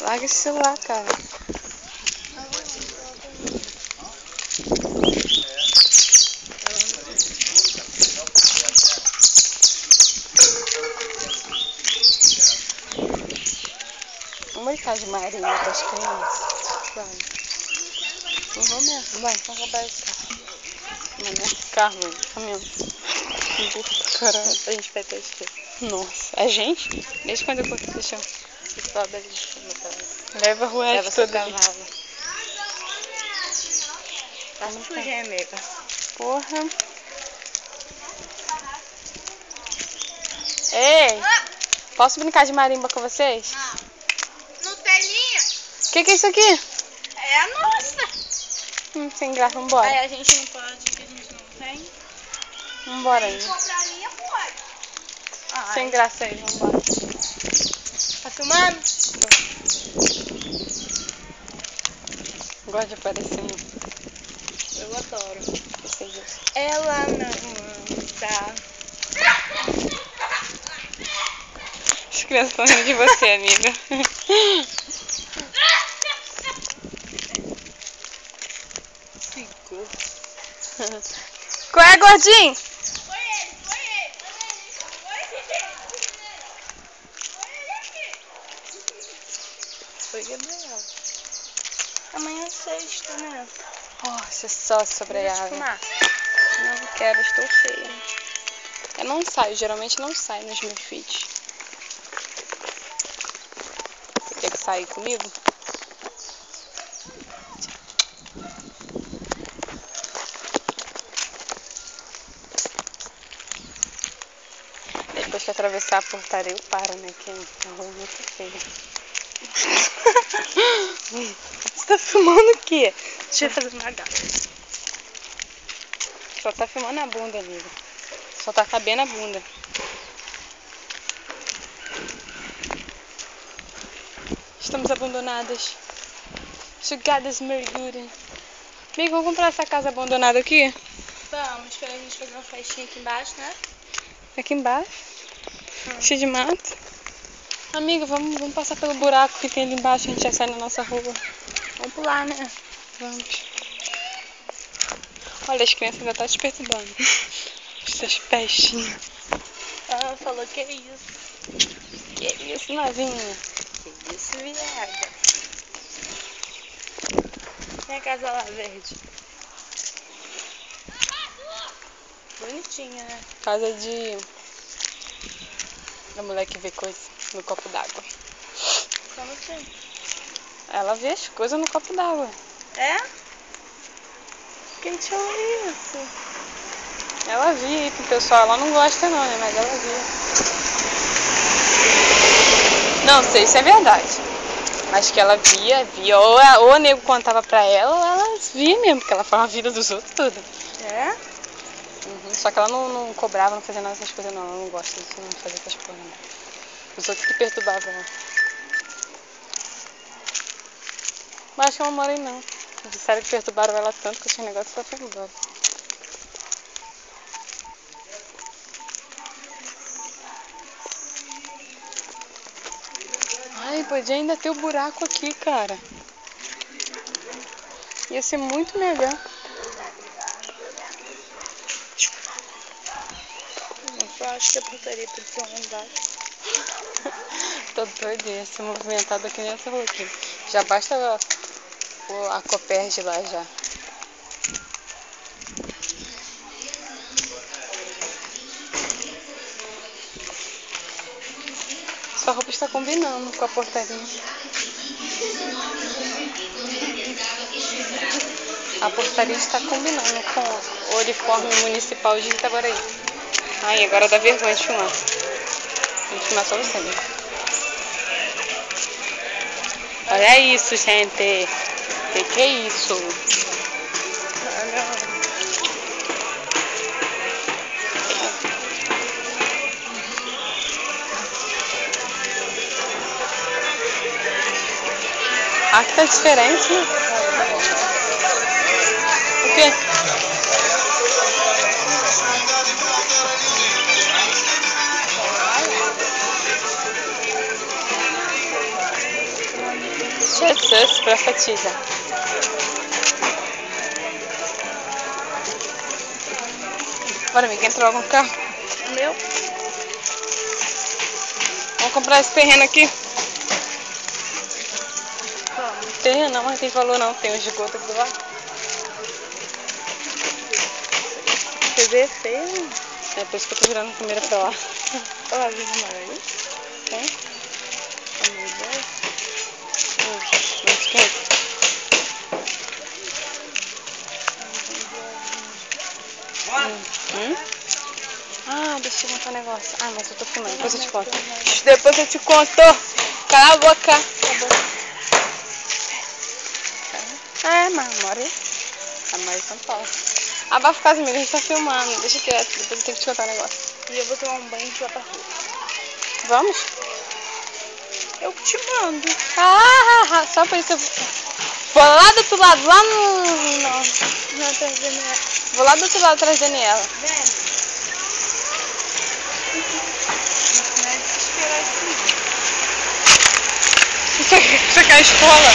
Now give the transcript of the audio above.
Larga esse celular, cara. Vamos brincar de marinha com as crianças. Vai. Não vou mesmo. Vai, vamos roubar esse carro. Mano, carro, caminhão. Burro pra caralho. A gente vai ter esquerda. Nossa, a gente? Desde quando eu cortei o chão? Leva a ruete toda. Cavalo. Tá suja, amiga. Porra. Ei, posso brincar de marimba com vocês? Não. Nutelinha. Que é isso aqui? É a nossa. Sem graça, vambora. Aí a gente não pode, que a gente não tem. Vambora aí. Compraria, pode. Ai. Sem graça aí, vambora. Tá filmando? Gosto de aparecer muito. Eu adoro. Sei disso. Ela não anda. As crianças estão rindo de você, amiga. Ficou. Qual é, gordinho? Foi ele. Foi Gabriel. Amanhã é sexta, né? Nossa, só sobre a água. Fumar. Não quero, estou cheia. Eu não saio, geralmente não saio nos meus feeds. Você quer que saia comigo? Depois que atravessar a portaria eu paro, né? Que é uma rua muito feia. Você tá filmando o quê? Deixa eu fazer uma gata. Só tá filmando a bunda, amiga. Só tá cabendo a bunda. Estamos abandonadas. Jogadas mergulhem. Amiga, vamos comprar essa casa abandonada aqui? Vamos, pra gente fazer uma festinha aqui embaixo, né? Aqui embaixo. Cheio de mato. Amiga, vamos passar pelo buraco que tem ali embaixo. A gente já sai na nossa rua. Vamos pular, né? Vamos. Olha, as crianças ainda estão te perturbando. Essas pestinhas. Ela falou que é isso. Que isso, novinha? Que isso, viada. Tem a casa lá verde. Bonitinha, né? Casa da mulher que vê coisa no copo d'água. Como assim? Ela vê as coisas no copo d'água. É? Quem te falou isso? Ela via aí pro pessoal. Ela não gosta não, né? Mas ela via. Não sei se é verdade. Mas que ela via. Ou o nego contava pra ela, ou ela via mesmo, porque ela fala a vida dos outros tudo. É? Uhum. Só que ela não cobrava, não fazia nada dessas coisas não. Ela não gosta disso, não fazer essas coisas não. Os outros que perturbavam ela. Mas acho que ela não mora aí não. Disseram que perturbaram ela tanto com esse negócio que ela foi embora. Ai, podia ainda ter o buraco aqui, cara. Ia ser muito melhor. Eu acho que a portaria precisa andar. Tô doida, ia ser movimentado que nem essa rua aqui. Já basta a Copérgia lá já. Sua roupa está combinando com a portaria. A portaria está combinando com o uniforme municipal de Itaboraí. Ai, agora dá vergonha de filmar. Vou filmar só você, né? Olha isso, gente. Que é isso? Aqui tá diferente, né? O quê? Jesus, profetiza. Bora, amiga, entra logo no carro. Meu. Vamos comprar esse terreno aqui. Vamos. Terreno não, mas tem valor não. Tem um esgoto aqui do lado. Você vê feio? É por isso que eu tô virando a câmera pra lá. Olha, viu aí? Tem? Amor de Deus. Na esquerda. Ah, deixa eu contar um negócio. Ah, mas eu tô filmando, depois eu te conto. Depois eu te conto. Cala a boca. É, mas mora aí. A mãe de São Paulo. Abafa o caso, amiga, a gente tá filmando. Deixa quieto, depois eu tenho que te contar um negócio. E eu vou tomar um banho e ir lá pra rua. Vamos? Eu que te mando. Ah, só por isso eu vou lá do outro lado, lá no... Não. Não, tá Daniela. Vou lá do outro lado atrás da Daniela. Vem. Não é desesperar assim. Você quer a escola?